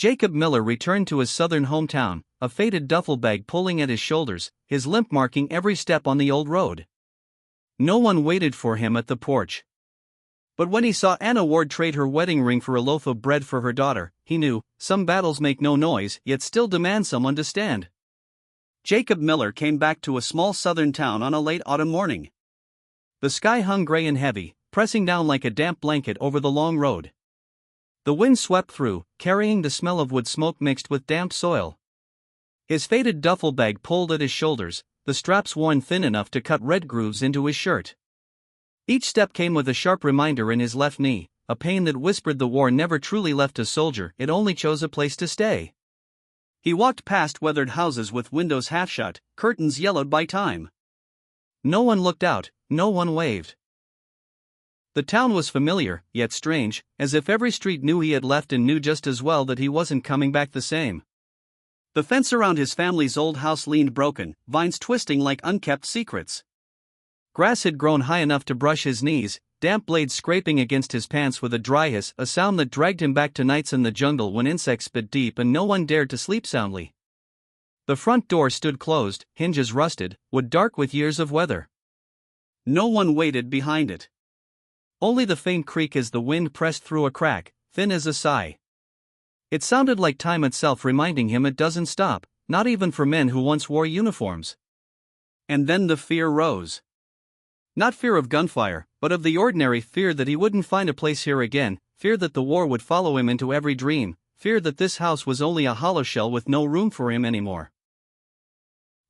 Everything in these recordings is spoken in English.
Jacob Miller returned to his southern hometown, a faded duffel bag pulling at his shoulders, his limp marking every step on the old road. No one waited for him at the porch. But when he saw Anna Ward trade her wedding ring for a loaf of bread for her daughter, he knew, some battles make no noise yet still demand someone to stand. Jacob Miller came back to a small southern town on a late autumn morning. The sky hung gray and heavy, pressing down like a damp blanket over the long road. The wind swept through, carrying the smell of wood smoke mixed with damp soil. His faded duffel bag pulled at his shoulders, the straps worn thin enough to cut red grooves into his shirt. Each step came with a sharp reminder in his left knee, a pain that whispered the war never truly left a soldier, it only chose a place to stay. He walked past weathered houses with windows half shut, curtains yellowed by time. No one looked out, no one waved. The town was familiar, yet strange, as if every street knew he had left and knew just as well that he wasn't coming back the same. The fence around his family's old house leaned broken, vines twisting like unkept secrets. Grass had grown high enough to brush his knees, damp blades scraping against his pants with a dry hiss, a sound that dragged him back to nights in the jungle when insects bit deep and no one dared to sleep soundly. The front door stood closed, hinges rusted, wood dark with years of weather. No one waited behind it. Only the faint creak as the wind pressed through a crack, thin as a sigh. It sounded like time itself reminding him it doesn't stop, not even for men who once wore uniforms. And then the fear rose. Not fear of gunfire, but of the ordinary fear that he wouldn't find a place here again, fear that the war would follow him into every dream, fear that this house was only a hollow shell with no room for him anymore.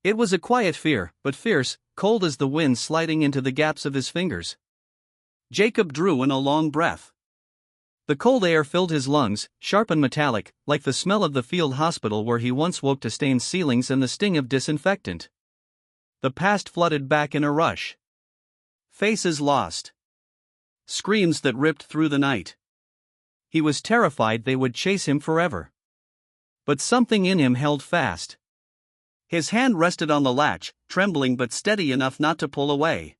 It was a quiet fear, but fierce, cold as the wind sliding into the gaps of his fingers. Jacob drew in a long breath. The cold air filled his lungs, sharp and metallic, like the smell of the field hospital where he once woke to stained ceilings and the sting of disinfectant. The past flooded back in a rush. Faces lost. Screams that ripped through the night. He was terrified they would chase him forever. But something in him held fast. His hand rested on the latch, trembling but steady enough not to pull away.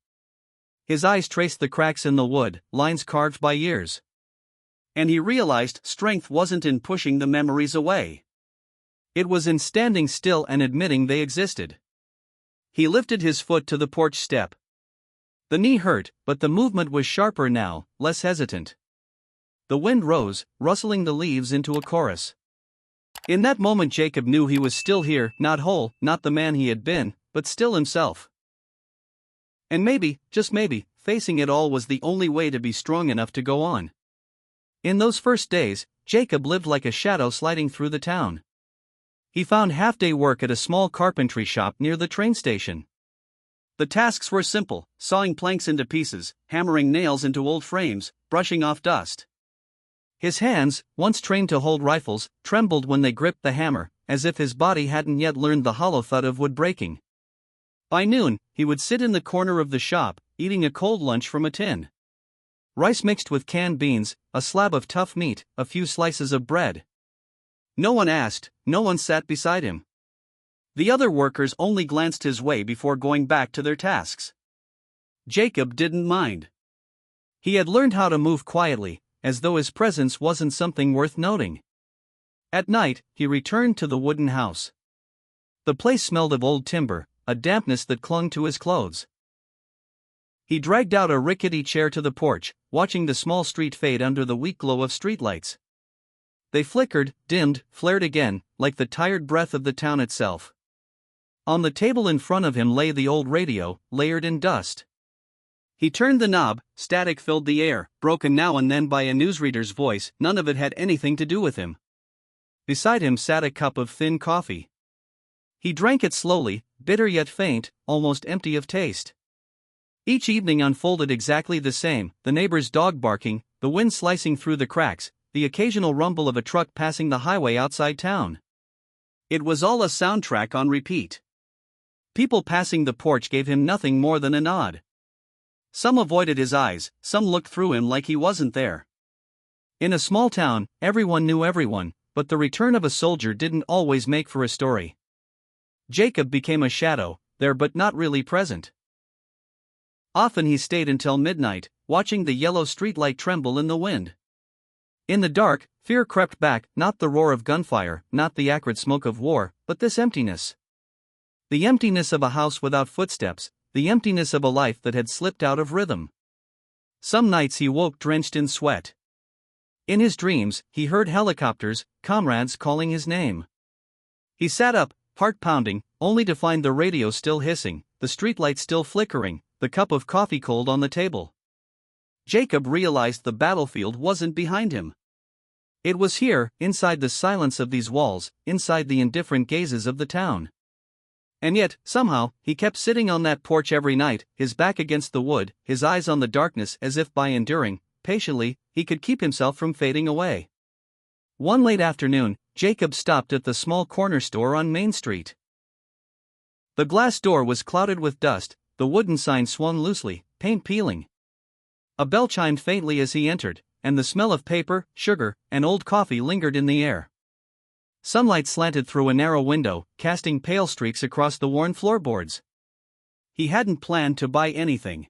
His eyes traced the cracks in the wood, lines carved by years. And he realized strength wasn't in pushing the memories away. It was in standing still and admitting they existed. He lifted his foot to the porch step. The knee hurt, but the movement was sharper now, less hesitant. The wind rose, rustling the leaves into a chorus. In that moment Jacob knew he was still here, not whole, not the man he had been, but still himself. And maybe, just maybe, facing it all was the only way to be strong enough to go on. In those first days, Jacob lived like a shadow sliding through the town. He found half-day work at a small carpentry shop near the train station. The tasks were simple, sawing planks into pieces, hammering nails into old frames, brushing off dust. His hands, once trained to hold rifles, trembled when they gripped the hammer, as if his body hadn't yet learned the hollow thud of wood breaking. By noon, he would sit in the corner of the shop, eating a cold lunch from a tin. Rice mixed with canned beans, a slab of tough meat, a few slices of bread. No one asked, no one sat beside him. The other workers only glanced his way before going back to their tasks. Jacob didn't mind. He had learned how to move quietly, as though his presence wasn't something worth noting. At night, he returned to the wooden house. The place smelled of old timber, a dampness that clung to his clothes. He dragged out a rickety chair to the porch, watching the small street fade under the weak glow of streetlights. They flickered, dimmed, flared again, like the tired breath of the town itself. On the table in front of him lay the old radio, layered in dust. He turned the knob, static filled the air, broken now and then by a newsreader's voice, none of it had anything to do with him. Beside him sat a cup of thin coffee. He drank it slowly, bitter yet faint, almost empty of taste. Each evening unfolded exactly the same, the neighbor's dog barking, the wind slicing through the cracks, the occasional rumble of a truck passing the highway outside town. It was all a soundtrack on repeat. People passing the porch gave him nothing more than a nod. Some avoided his eyes, some looked through him like he wasn't there. In a small town, everyone knew everyone, but the return of a soldier didn't always make for a story. Jacob became a shadow, there but not really present. Often he stayed until midnight, watching the yellow streetlight tremble in the wind. In the dark, fear crept back, not the roar of gunfire, not the acrid smoke of war, but this emptiness. The emptiness of a house without footsteps, the emptiness of a life that had slipped out of rhythm. Some nights he woke drenched in sweat. In his dreams, he heard helicopters, comrades calling his name. He sat up, heart pounding, only to find the radio still hissing, the streetlight still flickering, the cup of coffee cold on the table. Jacob realized the battlefield wasn't behind him. It was here, inside the silence of these walls, inside the indifferent gazes of the town. And yet, somehow, he kept sitting on that porch every night, his back against the wood, his eyes on the darkness, as if by enduring, patiently, he could keep himself from fading away. One late afternoon, Jacob stopped at the small corner store on Main Street. The glass door was clouded with dust, the wooden sign swung loosely, paint peeling. A bell chimed faintly as he entered, and the smell of paper, sugar, and old coffee lingered in the air. Sunlight slanted through a narrow window, casting pale streaks across the worn floorboards. He hadn't planned to buy anything.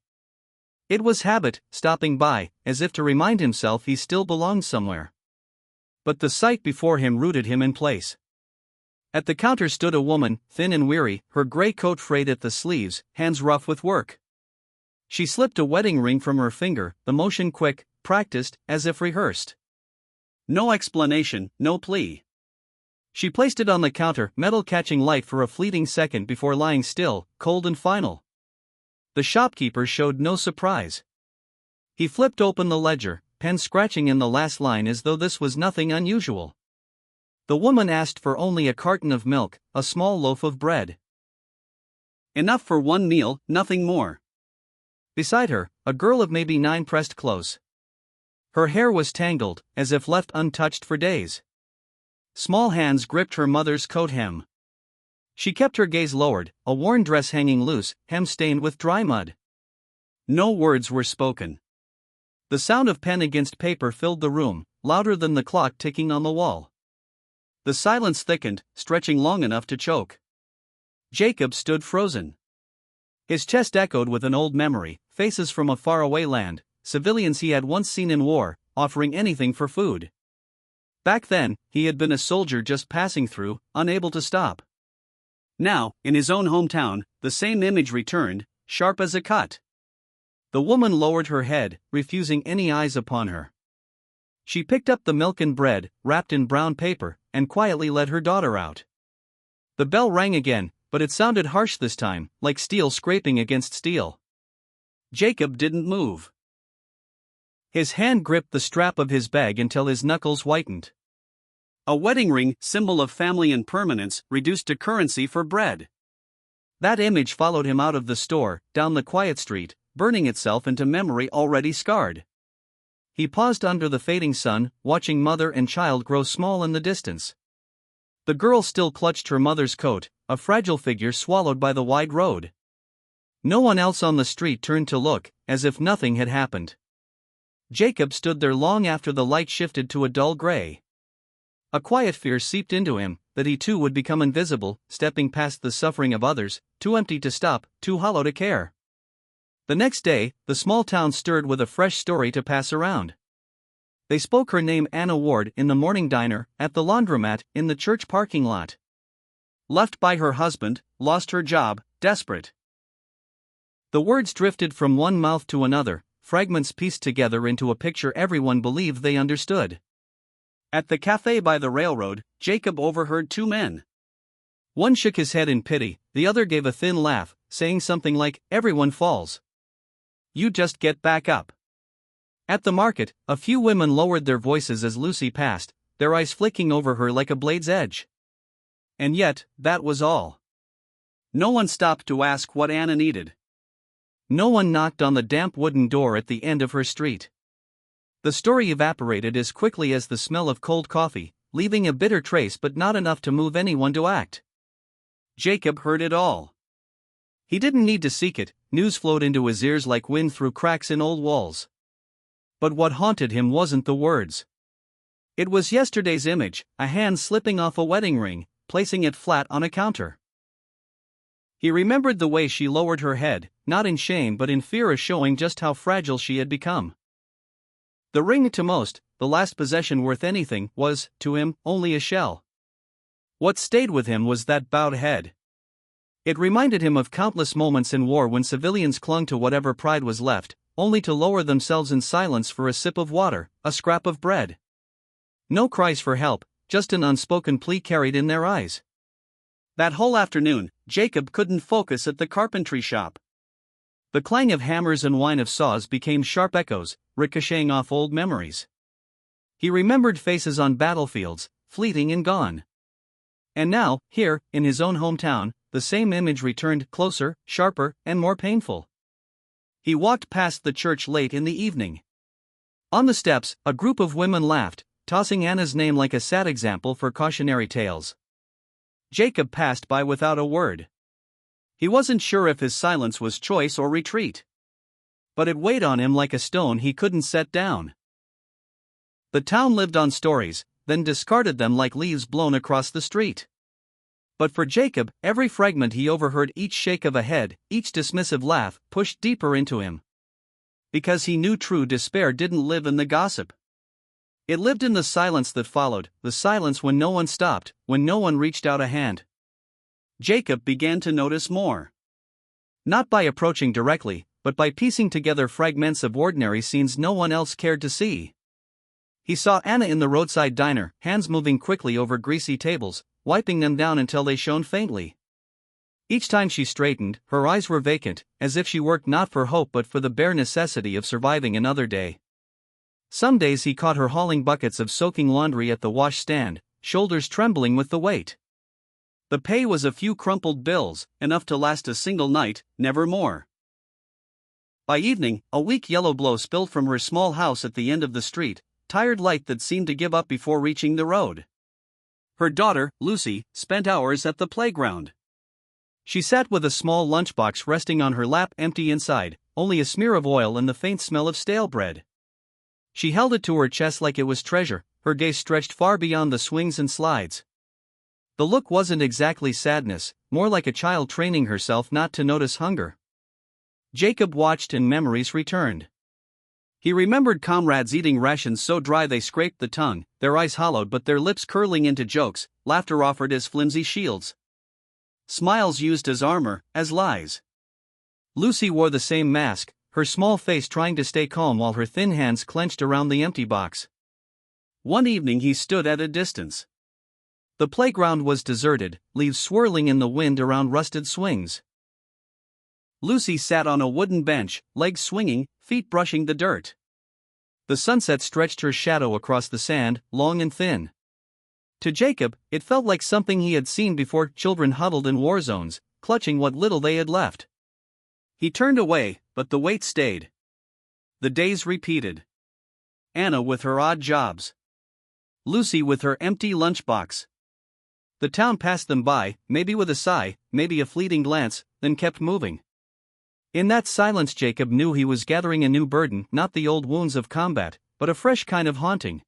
It was habit, stopping by, as if to remind himself he still belonged somewhere. But the sight before him rooted him in place. At the counter stood a woman, thin and weary, her gray coat frayed at the sleeves, hands rough with work. She slipped a wedding ring from her finger, the motion quick, practiced, as if rehearsed. No explanation, no plea. She placed it on the counter, metal catching light for a fleeting second before lying still, cold and final. The shopkeeper showed no surprise. He flipped open the ledger, pen scratching in the last line as though this was nothing unusual. The woman asked for only a carton of milk, a small loaf of bread. Enough for one meal, nothing more. Beside her, a girl of maybe 9 pressed close. Her hair was tangled, as if left untouched for days. Small hands gripped her mother's coat hem. She kept her gaze lowered, a worn dress hanging loose, hem stained with dry mud. No words were spoken. The sound of pen against paper filled the room, louder than the clock ticking on the wall. The silence thickened, stretching long enough to choke. Jacob stood frozen. His chest echoed with an old memory, faces from a faraway land, civilians he had once seen in war, offering anything for food. Back then, he had been a soldier just passing through, unable to stop. Now, in his own hometown, the same image returned, sharp as a cut. The woman lowered her head, refusing any eyes upon her. She picked up the milk and bread, wrapped in brown paper, and quietly led her daughter out. The bell rang again, but it sounded harsh this time, like steel scraping against steel. Jacob didn't move. His hand gripped the strap of his bag until his knuckles whitened. A wedding ring, symbol of family and permanence, reduced to currency for bread. That image followed him out of the store, down the quiet street, burning itself into memory already scarred. He paused under the fading sun, watching mother and child grow small in the distance. The girl still clutched her mother's coat, a fragile figure swallowed by the wide road. No one else on the street turned to look, as if nothing had happened. Jacob stood there long after the light shifted to a dull gray. A quiet fear seeped into him, that he too would become invisible, stepping past the suffering of others, too empty to stop, too hollow to care. The next day, the small town stirred with a fresh story to pass around. They spoke her name, Anna Ward, in the morning diner, at the laundromat, in the church parking lot. Left by her husband, lost her job, desperate. The words drifted from one mouth to another, fragments pieced together into a picture everyone believed they understood. At the cafe by the railroad, Jacob overheard 2 men. One shook his head in pity, the other gave a thin laugh, saying something like, "Everyone falls. You just get back up." At the market, a few women lowered their voices as Lucy passed, their eyes flicking over her like a blade's edge. And yet, that was all. No one stopped to ask what Anna needed. No one knocked on the damp wooden door at the end of her street. The story evaporated as quickly as the smell of cold coffee, leaving a bitter trace but not enough to move anyone to act. Jacob heard it all. He didn't need to seek it, news flowed into his ears like wind through cracks in old walls. But what haunted him wasn't the words. It was yesterday's image, a hand slipping off a wedding ring, placing it flat on a counter. He remembered the way she lowered her head, not in shame but in fear of showing just how fragile she had become. The ring, to most, the last possession worth anything, was, to him, only a shell. What stayed with him was that bowed head. It reminded him of countless moments in war when civilians clung to whatever pride was left, only to lower themselves in silence for a sip of water, a scrap of bread. No cries for help, just an unspoken plea carried in their eyes. That whole afternoon, Jacob couldn't focus at the carpentry shop. The clang of hammers and whine of saws became sharp echoes, ricocheting off old memories. He remembered faces on battlefields, fleeting and gone. And now, here, in his own hometown, the same image returned, closer, sharper, and more painful. He walked past the church late in the evening. On the steps, a group of women laughed, tossing Anna's name like a sad example for cautionary tales. Jacob passed by without a word. He wasn't sure if his silence was choice or retreat. But it weighed on him like a stone he couldn't set down. The town lived on stories, then discarded them like leaves blown across the street. But for Jacob, every fragment he overheard, each shake of a head, each dismissive laugh, pushed deeper into him. Because he knew true despair didn't live in the gossip. It lived in the silence that followed, the silence when no one stopped, when no one reached out a hand. Jacob began to notice more. Not by approaching directly, but by piecing together fragments of ordinary scenes no one else cared to see. He saw Anna in the roadside diner, hands moving quickly over greasy tables, wiping them down until they shone faintly. Each time she straightened, her eyes were vacant, as if she worked not for hope but for the bare necessity of surviving another day. Some days he caught her hauling buckets of soaking laundry at the wash stand, shoulders trembling with the weight. The pay was a few crumpled bills, enough to last a single night, never more. By evening, a weak yellow glow spilled from her small house at the end of the street, tired light that seemed to give up before reaching the road. Her daughter, Lucy, spent hours at the playground. She sat with a small lunchbox resting on her lap, empty inside, only a smear of oil and the faint smell of stale bread. She held it to her chest like it was treasure, her gaze stretched far beyond the swings and slides. The look wasn't exactly sadness, more like a child training herself not to notice hunger. Jacob watched and memories returned. He remembered comrades eating rations so dry they scraped the tongue, their eyes hollowed but their lips curling into jokes, laughter offered as flimsy shields. Smiles used as armor, as lies. Lucy wore the same mask, her small face trying to stay calm while her thin hands clenched around the empty box. One evening he stood at a distance. The playground was deserted, leaves swirling in the wind around rusted swings. Lucy sat on a wooden bench, legs swinging, feet brushing the dirt. The sunset stretched her shadow across the sand, long and thin. To Jacob, it felt like something he had seen before, children huddled in war zones, clutching what little they had left. He turned away, but the weight stayed. The days repeated. Anna with her odd jobs. Lucy with her empty lunchbox. The town passed them by, maybe with a sigh, maybe a fleeting glance, then kept moving. In that silence Jacob knew he was gathering a new burden, not the old wounds of combat, but a fresh kind of haunting.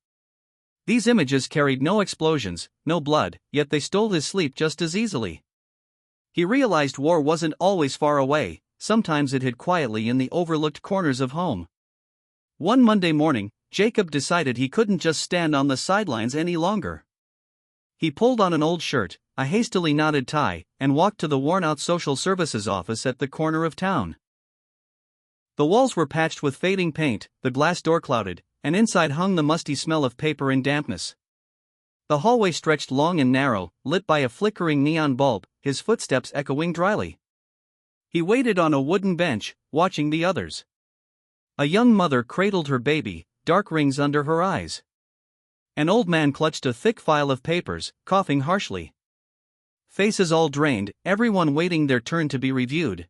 These images carried no explosions, no blood, yet they stole his sleep just as easily. He realized war wasn't always far away, sometimes it hid quietly in the overlooked corners of home. One Monday morning, Jacob decided he couldn't just stand on the sidelines any longer. He pulled on an old shirt, a hastily knotted tie, and walked to the worn-out social services office at the corner of town. The walls were patched with fading paint, the glass door clouded, and inside hung the musty smell of paper and dampness. The hallway stretched long and narrow, lit by a flickering neon bulb, his footsteps echoing dryly. He waited on a wooden bench, watching the others. A young mother cradled her baby, dark rings under her eyes. An old man clutched a thick file of papers, coughing harshly. Faces all drained, everyone waiting their turn to be reviewed.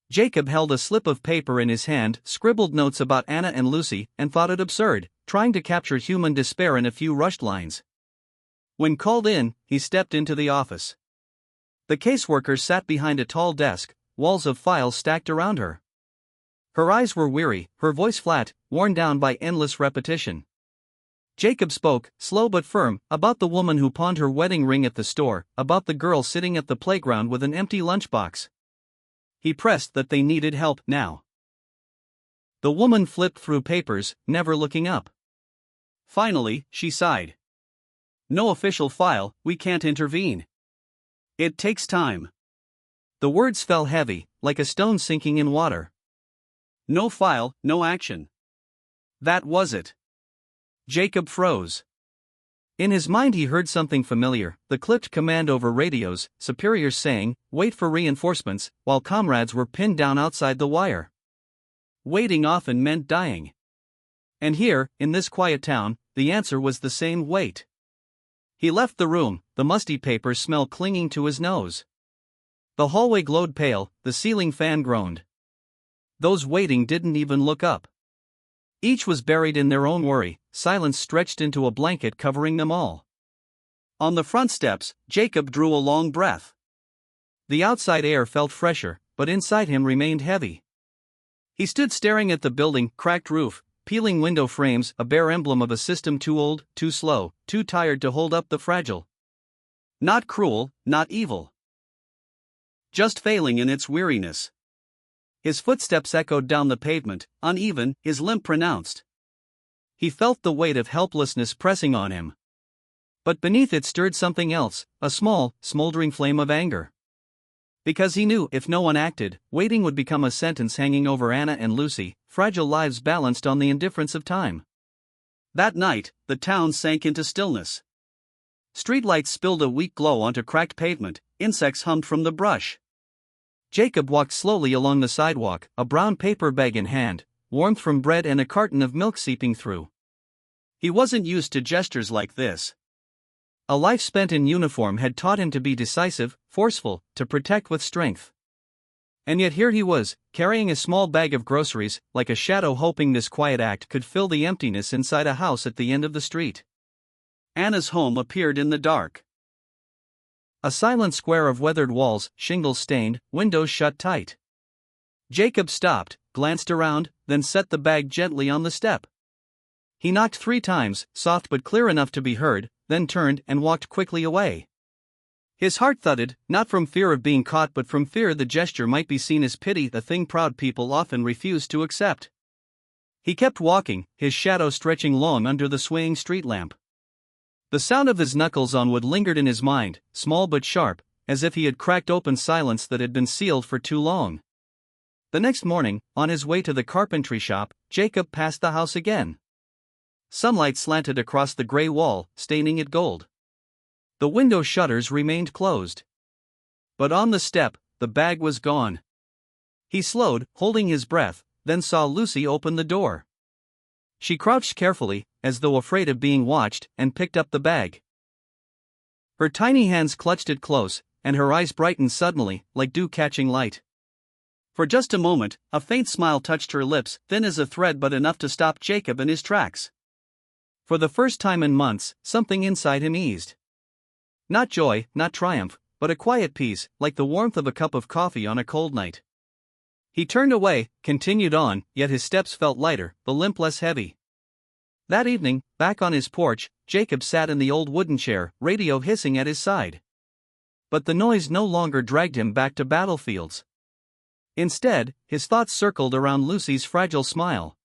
Jacob held a slip of paper in his hand, scribbled notes about Anna and Lucy, and thought it absurd, trying to capture human despair in a few rushed lines. When called in, he stepped into the office. The caseworker sat behind a tall desk, walls of files stacked around her. Her eyes were weary, her voice flat, worn down by endless repetition. Jacob spoke, slow but firm, about the woman who pawned her wedding ring at the store, about the girl sitting at the playground with an empty lunchbox. He pressed that they needed help now. The woman flipped through papers, never looking up. Finally, she sighed. No official file, we can't intervene. It takes time. The words fell heavy, like a stone sinking in water. No file, no action. That was it. Jacob froze. In his mind he heard something familiar, the clipped command over radios, superiors saying, "Wait for reinforcements," while comrades were pinned down outside the wire. Waiting often meant dying. And here, in this quiet town, the answer was the same: wait. He left the room, the musty paper smell clinging to his nose. The hallway glowed pale, the ceiling fan groaned. Those waiting didn't even look up. Each was buried in their own worry, silence stretched into a blanket covering them all. On the front steps, Jacob drew a long breath. The outside air felt fresher, but inside him remained heavy. He stood staring at the building, cracked roof, peeling window frames, a bare emblem of a system too old, too slow, too tired to hold up the fragile. Not cruel, not evil. Just failing in its weariness. His footsteps echoed down the pavement, uneven, his limp pronounced. He felt the weight of helplessness pressing on him. But beneath it stirred something else, a small, smoldering flame of anger. Because he knew if no one acted, waiting would become a sentence hanging over Anna and Lucy, fragile lives balanced on the indifference of time. That night, the town sank into stillness. Streetlights spilled a weak glow onto cracked pavement, insects hummed from the brush. Jacob walked slowly along the sidewalk, a brown paper bag in hand, warmth from bread and a carton of milk seeping through. He wasn't used to gestures like this. A life spent in uniform had taught him to be decisive, forceful, to protect with strength. And yet here he was, carrying a small bag of groceries, like a shadow, hoping this quiet act could fill the emptiness inside a house at the end of the street. Anna's home appeared in the dark. A silent square of weathered walls, shingles stained, windows shut tight. Jacob stopped, glanced around, then set the bag gently on the step. He knocked 3 times, soft but clear enough to be heard, then turned and walked quickly away. His heart thudded, not from fear of being caught but from fear the gesture might be seen as pity, the thing proud people often refuse to accept. He kept walking, his shadow stretching long under the swaying street lamp. The sound of his knuckles on wood lingered in his mind, small but sharp, as if he had cracked open silence that had been sealed for too long. The next morning, on his way to the carpentry shop, Jacob passed the house again. Sunlight slanted across the gray wall, staining it gold. The window shutters remained closed. But on the step, the bag was gone. He slowed, holding his breath, then saw Lucy open the door. She crouched carefully, as though afraid of being watched, and picked up the bag. Her tiny hands clutched it close, and her eyes brightened suddenly, like dew catching light. For just a moment, a faint smile touched her lips, thin as a thread but enough to stop Jacob in his tracks. For the first time in months, something inside him eased. Not joy, not triumph, but a quiet peace, like the warmth of a cup of coffee on a cold night. He turned away, continued on, yet his steps felt lighter, the limp less heavy. That evening, back on his porch, Jacob sat in the old wooden chair, radio hissing at his side. But the noise no longer dragged him back to battlefields. Instead, his thoughts circled around Lucy's fragile smile.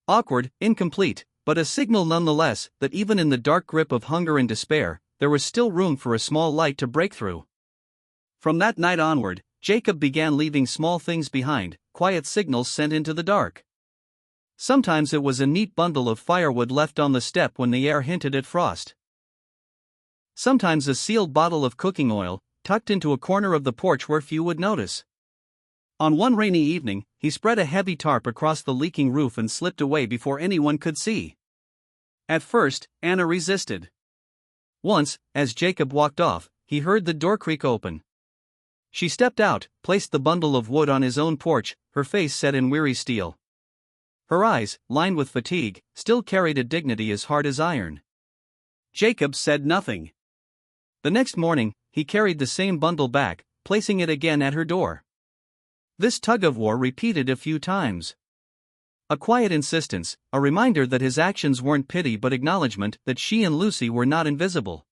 Awkward, incomplete, but a signal nonetheless that even in the dark grip of hunger and despair, there was still room for a small light to break through. From that night onward, Jacob began leaving small things behind, quiet signals sent into the dark. Sometimes it was a neat bundle of firewood left on the step when the air hinted at frost. Sometimes a sealed bottle of cooking oil, tucked into a corner of the porch where few would notice. On one rainy evening, he spread a heavy tarp across the leaking roof and slipped away before anyone could see. At first, Anna resisted. Once, as Jacob walked off, he heard the door creak open. She stepped out, placed the bundle of wood on his own porch, her face set in weary steel. Her eyes, lined with fatigue, still carried a dignity as hard as iron. Jacob said nothing. The next morning, he carried the same bundle back, placing it again at her door. This tug-of-war repeated a few times. A quiet insistence, a reminder that his actions weren't pity but acknowledgement that she and Lucy were not invisible.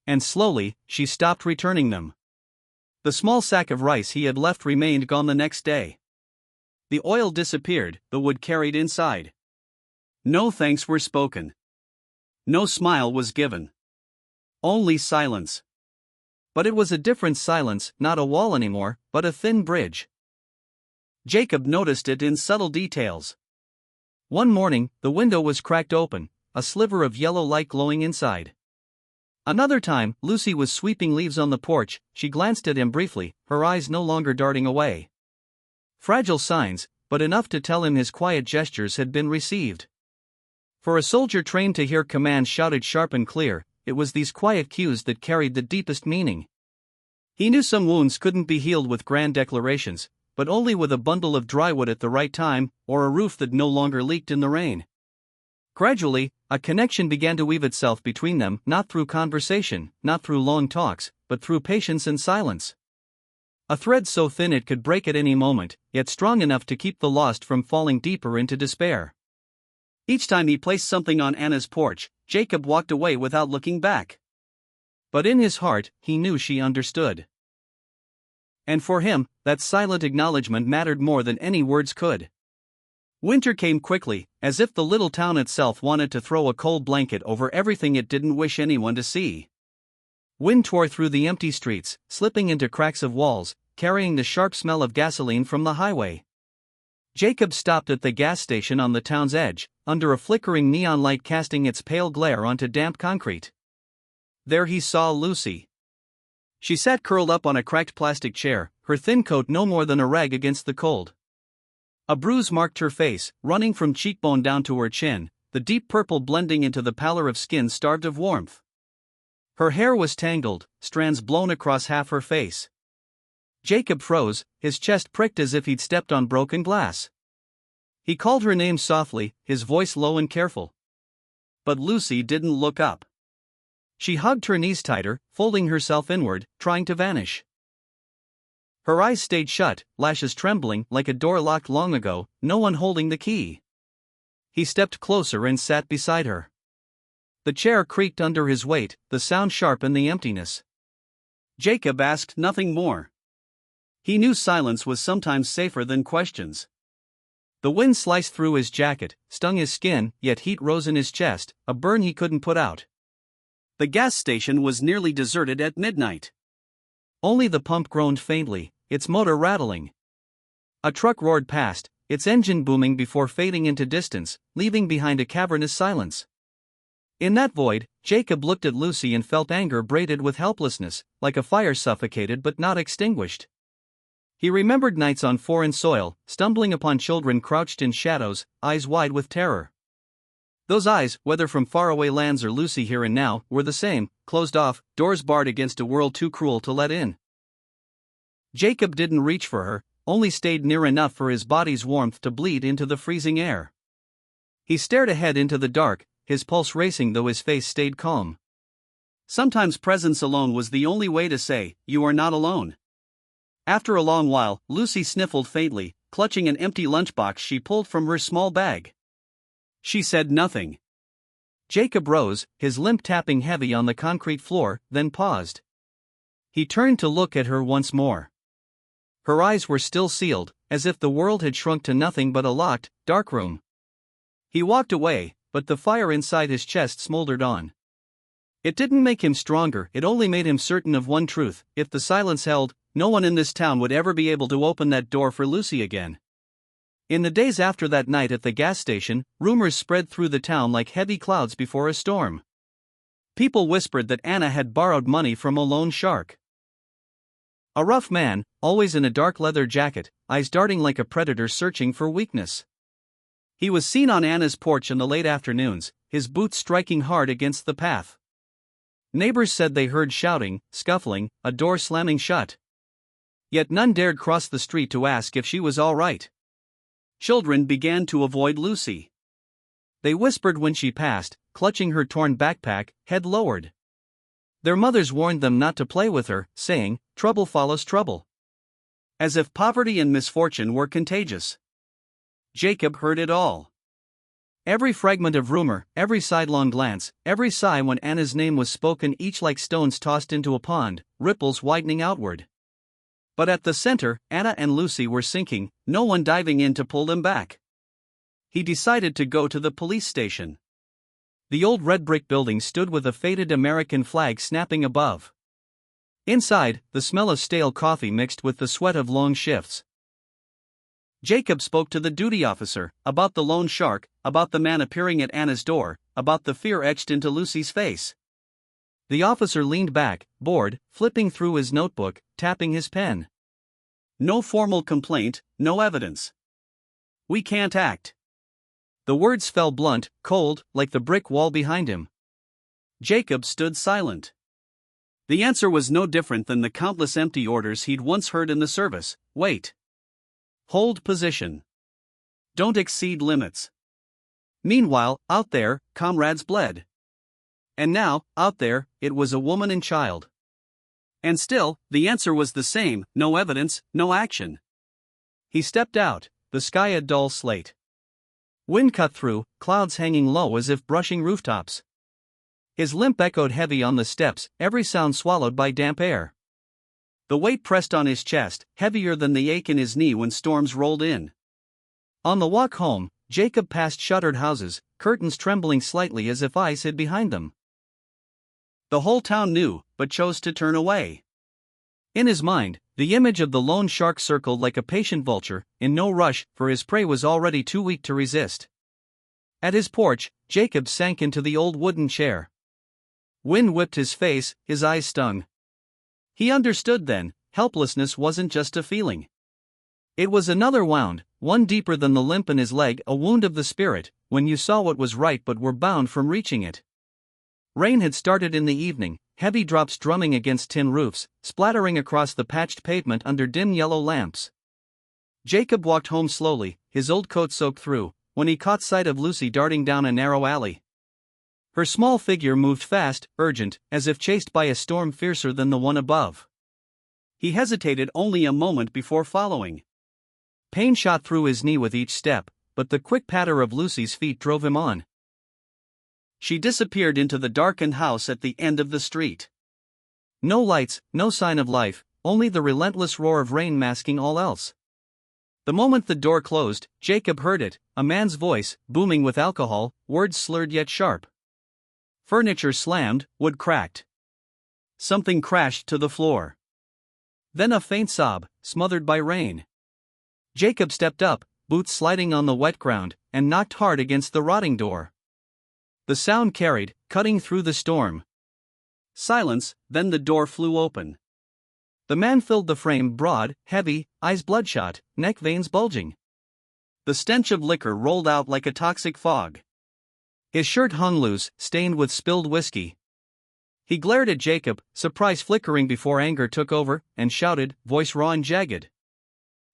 And slowly, she stopped returning them. The small sack of rice he had left remained gone the next day. The oil disappeared, the wood carried inside. No thanks were spoken. No smile was given. Only silence. But it was a different silence, not a wall anymore, but a thin bridge. Jacob noticed it in subtle details. One morning, the window was cracked open, a sliver of yellow light glowing inside. Another time, Lucy was sweeping leaves on the porch. She glanced at him briefly, her eyes no longer darting away. Fragile signs, but enough to tell him his quiet gestures had been received. For a soldier trained to hear commands shouted sharp and clear, it was these quiet cues that carried the deepest meaning. He knew some wounds couldn't be healed with grand declarations, but only with a bundle of dry wood at the right time, or a roof that no longer leaked in the rain. Gradually, a connection began to weave itself between them, not through conversation, not through long talks, but through patience and silence. A thread so thin it could break at any moment, yet strong enough to keep the lost from falling deeper into despair. Each time he placed something on Anna's porch, Jacob walked away without looking back. But in his heart, he knew she understood. And for him, that silent acknowledgement mattered more than any words could. Winter came quickly, as if the little town itself wanted to throw a cold blanket over everything it didn't wish anyone to see. Wind tore through the empty streets, slipping into cracks of walls, carrying the sharp smell of gasoline from the highway. Jacob stopped at the gas station on the town's edge, under a flickering neon light casting its pale glare onto damp concrete. There he saw Lucy. She sat curled up on a cracked plastic chair, her thin coat no more than a rag against the cold. A bruise marked her face, running from cheekbone down to her chin, the deep purple blending into the pallor of skin starved of warmth. Her hair was tangled, strands blown across half her face. Jacob froze, his chest pricked as if he'd stepped on broken glass. He called her name softly, his voice low and careful. But Lucy didn't look up. She hugged her knees tighter, folding herself inward, trying to vanish. Her eyes stayed shut, lashes trembling like a door locked long ago, no one holding the key. He stepped closer and sat beside her. The chair creaked under his weight, the sound sharp in the emptiness. Jacob asked nothing more. He knew silence was sometimes safer than questions. The wind sliced through his jacket, stung his skin, yet heat rose in his chest, a burn he couldn't put out. The gas station was nearly deserted at midnight. Only the pump groaned faintly, its motor rattling. A truck roared past, its engine booming before fading into distance, leaving behind a cavernous silence. In that void, Jacob looked at Lucy and felt anger braided with helplessness, like a fire suffocated but not extinguished. He remembered nights on foreign soil, stumbling upon children crouched in shadows, eyes wide with terror. Those eyes, whether from faraway lands or Lucy here and now, were the same, closed off, doors barred against a world too cruel to let in. Jacob didn't reach for her, only stayed near enough for his body's warmth to bleed into the freezing air. He stared ahead into the dark, his pulse racing though his face stayed calm. Sometimes presence alone was the only way to say, "You are not alone." After a long while, Lucy sniffled faintly, clutching an empty lunchbox she pulled from her small bag. She said nothing. Jacob rose, his limp tapping heavy on the concrete floor, then paused. He turned to look at her once more. Her eyes were still sealed, as if the world had shrunk to nothing but a locked, dark room. He walked away, but the fire inside his chest smoldered on. It didn't make him stronger, it only made him certain of one truth: if the silence held, no one in this town would ever be able to open that door for Lucy again. In the days after that night at the gas station, rumors spread through the town like heavy clouds before a storm. People whispered that Anna had borrowed money from a loan shark. A rough man, always in a dark leather jacket, eyes darting like a predator searching for weakness. He was seen on Anna's porch in the late afternoons, his boots striking hard against the path. Neighbors said they heard shouting, scuffling, a door slamming shut. Yet none dared cross the street to ask if she was all right. Children began to avoid Lucy. They whispered when she passed, clutching her torn backpack, head lowered. Their mothers warned them not to play with her, saying, "Trouble follows trouble." As if poverty and misfortune were contagious. Jacob heard it all. Every fragment of rumor, every sidelong glance, every sigh when Anna's name was spoken, each like stones tossed into a pond, ripples widening outward. But at the center, Anna and Lucy were sinking, no one diving in to pull them back. He decided to go to the police station. The old red brick building stood with a faded American flag snapping above. Inside, the smell of stale coffee mixed with the sweat of long shifts. Jacob spoke to the duty officer, about the loan shark, about the man appearing at Anna's door, about the fear etched into Lucy's face. The officer leaned back, bored, flipping through his notebook, tapping his pen. No formal complaint, no evidence. We can't act. The words fell blunt, cold, like the brick wall behind him. Jacob stood silent. The answer was no different than the countless empty orders he'd once heard in the service: wait. Hold position. Don't exceed limits. Meanwhile, out there, comrades bled. And now, out there, it was a woman and child. And still, the answer was the same: no evidence, no action. He stepped out, the sky a dull slate. Wind cut through, clouds hanging low as if brushing rooftops. His limp echoed heavy on the steps, every sound swallowed by damp air. The weight pressed on his chest, heavier than the ache in his knee when storms rolled in. On the walk home, Jacob passed shuttered houses, curtains trembling slightly as if ice hid behind them. The whole town knew, but chose to turn away. In his mind, the image of the lone shark circled like a patient vulture, in no rush, for his prey was already too weak to resist. At his porch, Jacob sank into the old wooden chair. Wind whipped his face, his eyes stung. He understood then, helplessness wasn't just a feeling. It was another wound, one deeper than the limp in his leg, a wound of the spirit, when you saw what was right but were bound from reaching it. Rain had started in the evening, heavy drops drumming against tin roofs, splattering across the patched pavement under dim yellow lamps. Jacob walked home slowly, his old coat soaked through, when he caught sight of Lucy darting down a narrow alley. Her small figure moved fast, urgent, as if chased by a storm fiercer than the one above. He hesitated only a moment before following. Pain shot through his knee with each step, but the quick patter of Lucy's feet drove him on. She disappeared into the darkened house at the end of the street. No lights, no sign of life, only the relentless roar of rain masking all else. The moment the door closed, Jacob heard it, a man's voice, booming with alcohol, words slurred yet sharp. Furniture slammed, wood cracked. Something crashed to the floor. Then a faint sob, smothered by rain. Jacob stepped up, boots sliding on the wet ground, and knocked hard against the rotting door. The sound carried, cutting through the storm. Silence, then the door flew open. The man filled the frame, broad, heavy, eyes bloodshot, neck veins bulging. The stench of liquor rolled out like a toxic fog. His shirt hung loose, stained with spilled whiskey. He glared at Jacob, surprise flickering before anger took over, and shouted, voice raw and jagged.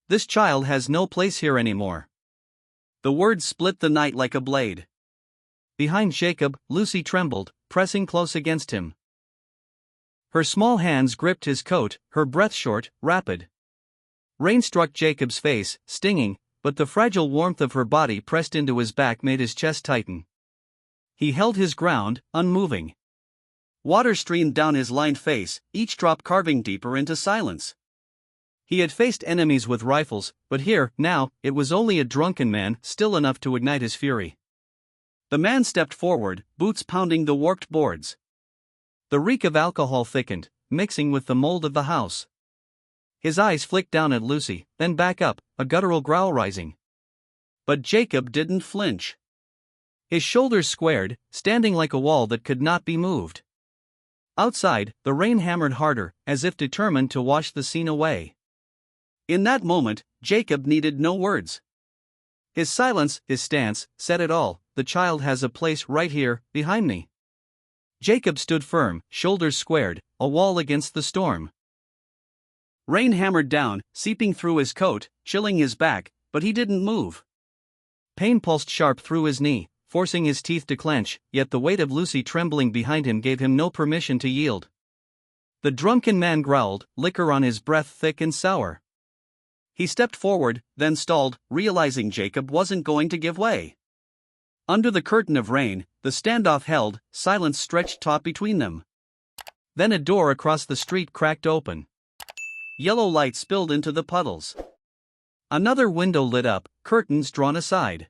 "This child has no place here anymore." The words split the night like a blade. Behind Jacob, Lucy trembled, pressing close against him. Her small hands gripped his coat, her breath short, rapid. Rain struck Jacob's face, stinging, but the fragile warmth of her body pressed into his back made his chest tighten. He held his ground, unmoving. Water streamed down his lined face, each drop carving deeper into silence. He had faced enemies with rifles, but here, now, it was only a drunken man, still enough to ignite his fury. The man stepped forward, boots pounding the warped boards. The reek of alcohol thickened, mixing with the mold of the house. His eyes flicked down at Lucy, then back up, a guttural growl rising. But Jacob didn't flinch. His shoulders squared, standing like a wall that could not be moved. Outside, the rain hammered harder, as if determined to wash the scene away. In that moment, Jacob needed no words. His silence, his stance, said it all: the child has a place right here, behind me. Jacob stood firm, shoulders squared, a wall against the storm. Rain hammered down, seeping through his coat, chilling his back, but he didn't move. Pain pulsed sharp through his knee, forcing his teeth to clench, yet the weight of Lucy trembling behind him gave him no permission to yield. The drunken man growled, liquor on his breath thick and sour. He stepped forward, then stalled, realizing Jacob wasn't going to give way. Under the curtain of rain, the standoff held, silence stretched taut between them. Then a door across the street cracked open. yellow light spilled into the puddles. Another window lit up, curtains drawn aside.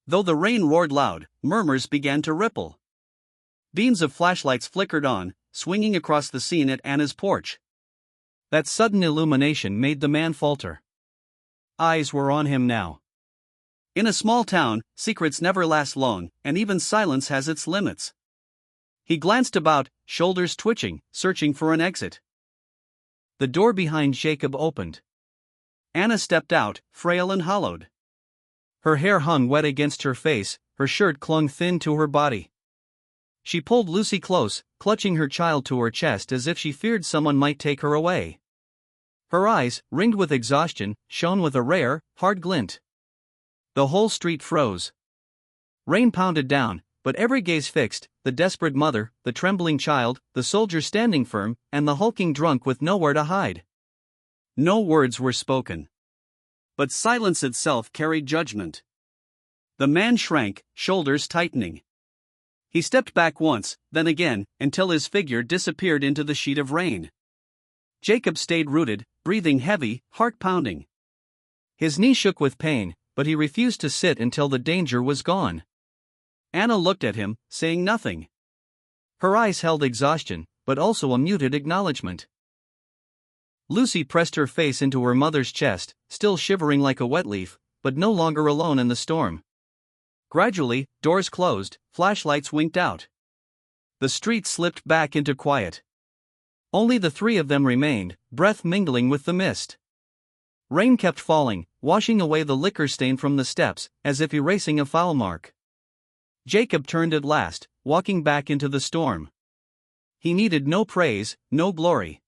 Though the rain roared loud, murmurs began to ripple. Beams of flashlights flickered on, swinging across the scene at Anna's porch. That sudden illumination made the man falter. Eyes were on him now. In a small town, secrets never last long, and even silence has its limits. He glanced about, shoulders twitching, searching for an exit. The door behind Jacob opened. Anna stepped out, frail and hollowed. Her hair hung wet against her face, her shirt clung thin to her body. She pulled Lucy close, clutching her child to her chest as if she feared someone might take her away. Her eyes, ringed with exhaustion, shone with a rare, hard glint. The whole street froze. Rain pounded down, but every gaze fixed, the desperate mother, the trembling child, the soldier standing firm, and the hulking drunk with nowhere to hide. No words were spoken. But silence itself carried judgment. The man shrank, shoulders tightening. He stepped back once, then again, until his figure disappeared into the sheet of rain. Jacob stayed rooted, breathing heavy, heart pounding. His knee shook with pain, but he refused to sit until the danger was gone. Anna looked at him, saying nothing. Her eyes held exhaustion, but also a muted acknowledgement. Lucy pressed her face into her mother's chest, still shivering like a wet leaf, but no longer alone in the storm. Gradually, doors closed, flashlights winked out. The street slipped back into quiet. Only the three of them remained, breath mingling with the mist. Rain kept falling, washing away the liquor stain from the steps, as if erasing a foul mark. Jacob turned at last, walking back into the storm. He needed no praise, no glory.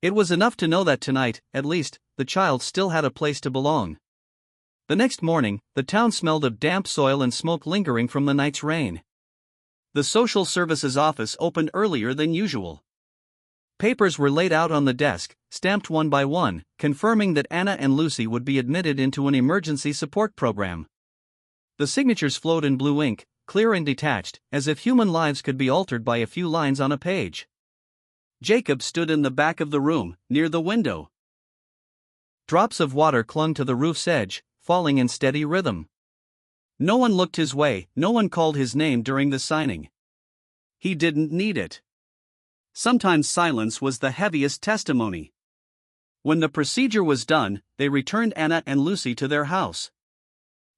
It was enough to know that tonight, at least, the child still had a place to belong. The next morning, the town smelled of damp soil and smoke lingering from the night's rain. The social services office opened earlier than usual. Papers were laid out on the desk, stamped one by one, confirming that Anna and Lucy would be admitted into an emergency support program. The signatures flowed in blue ink, clear and detached, as if human lives could be altered by a few lines on a page. Jacob stood in the back of the room, near the window. Drops of water clung to the roof's edge, falling in steady rhythm. No one looked his way, no one called his name during the signing. He didn't need it. Sometimes silence was the heaviest testimony. When the procedure was done, they returned Anna and Lucy to their house.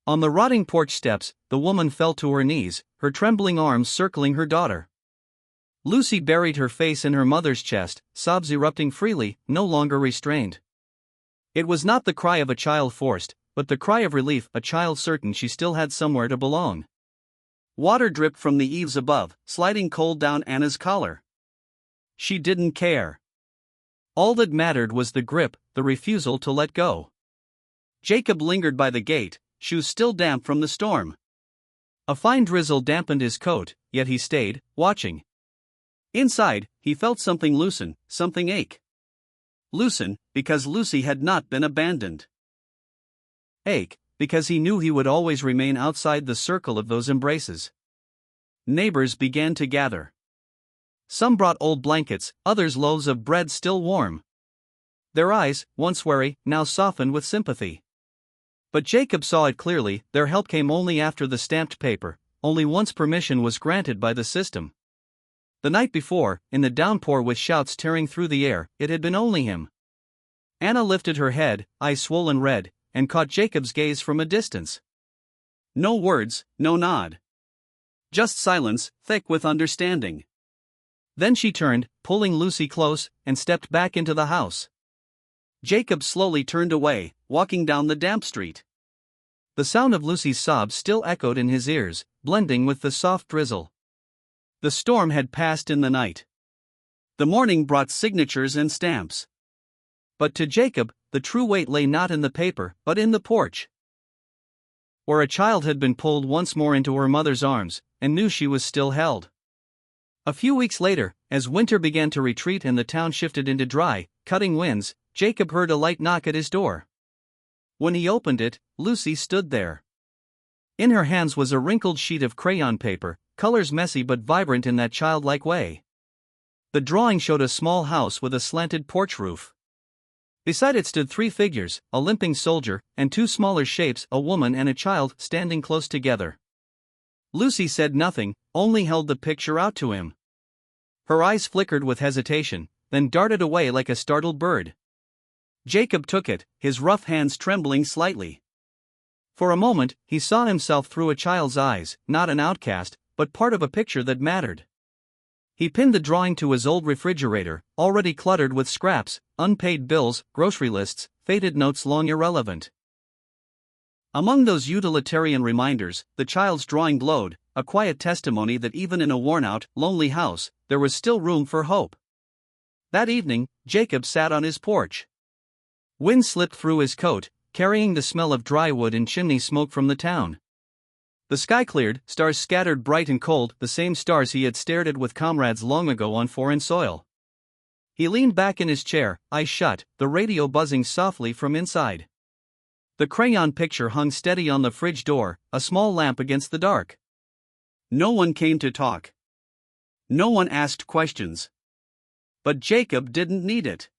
On the rotting porch steps, the woman fell to her knees, her trembling arms circling her daughter. Lucy buried her face in her mother's chest, sobs erupting freely, no longer restrained. It was not the cry of a child forced, but the cry of relief, a child certain she still had somewhere to belong. Water dripped from the eaves above, sliding cold down Anna's collar. She didn't care. All that mattered was the grip, the refusal to let go. Jacob lingered by the gate, shoes still damp from the storm. A fine drizzle dampened his coat, yet he stayed, watching. Inside, he felt something loosen, something ache. Loosen, because Lucy had not been abandoned. Ache, because he knew he would always remain outside the circle of those embraces. Neighbors began to gather. Some brought old blankets, others loaves of bread still warm. Their eyes, once wary, now softened with sympathy. But Jacob saw it clearly, their help came only after the stamped paper, only once permission was granted by the system. The night before, in the downpour with shouts tearing through the air, it had been only him. Anna lifted her head, eyes swollen red, and caught Jacob's gaze from a distance. No words, no nod. Just silence, thick with understanding. Then she turned, pulling Lucy close, and stepped back into the house. Jacob slowly turned away, walking down the damp street. The sound of Lucy's sobs still echoed in his ears, blending with the soft drizzle. The storm had passed in the night. The morning brought signatures and stamps. But to Jacob, the true weight lay not in the paper, but in the porch, where a child had been pulled once more into her mother's arms, and knew she was still held. A few weeks later, as winter began to retreat and the town shifted into dry, cutting winds, Jacob heard a light knock at his door. When he opened it, Lucy stood there. In her hands was a wrinkled sheet of crayon paper, colors messy but vibrant in that childlike way. The drawing showed a small house with a slanted porch roof. Beside it stood three figures, a limping soldier, and two smaller shapes, a woman and a child, standing close together. Lucy said nothing, only held the picture out to him. Her eyes flickered with hesitation, then darted away like a startled bird. Jacob took it, his rough hands trembling slightly. For a moment, he saw himself through a child's eyes, not an outcast, but part of a picture that mattered. He pinned the drawing to his old refrigerator, already cluttered with scraps, unpaid bills, grocery lists, faded notes long irrelevant. Among those utilitarian reminders, the child's drawing glowed, a quiet testimony that even in a worn-out, lonely house, there was still room for hope. That evening, Jacob sat on his porch. Wind slipped through his coat, carrying the smell of dry wood and chimney smoke from the town. The sky cleared, stars scattered bright and cold, the same stars he had stared at with comrades long ago on foreign soil. He leaned back in his chair, eyes shut, the radio buzzing softly from inside. The crayon picture hung steady on the fridge door, a small lamp against the dark. No one came to talk. No one asked questions. But Jacob didn't need it.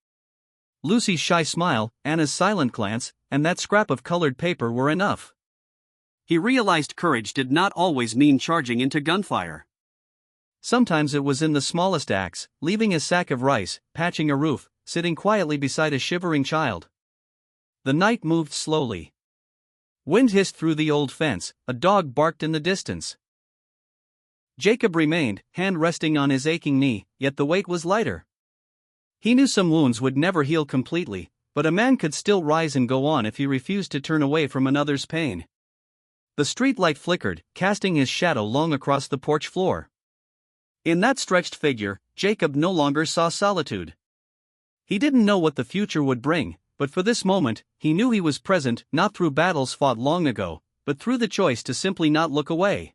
Lucy's shy smile, Anna's silent glance, and that scrap of colored paper were enough. He realized courage did not always mean charging into gunfire. Sometimes it was in the smallest acts, leaving a sack of rice, patching a roof, sitting quietly beside a shivering child. The night moved slowly. Wind hissed through the old fence, a dog barked in the distance. Jacob remained, hand resting on his aching knee, yet the weight was lighter. He knew some wounds would never heal completely, but a man could still rise and go on if he refused to turn away from another's pain. The street light flickered, casting his shadow long across the porch floor. In that stretched figure, Jacob no longer saw solitude. He didn't know what the future would bring, but for this moment, he knew he was present, not through battles fought long ago, but through the choice to simply not look away.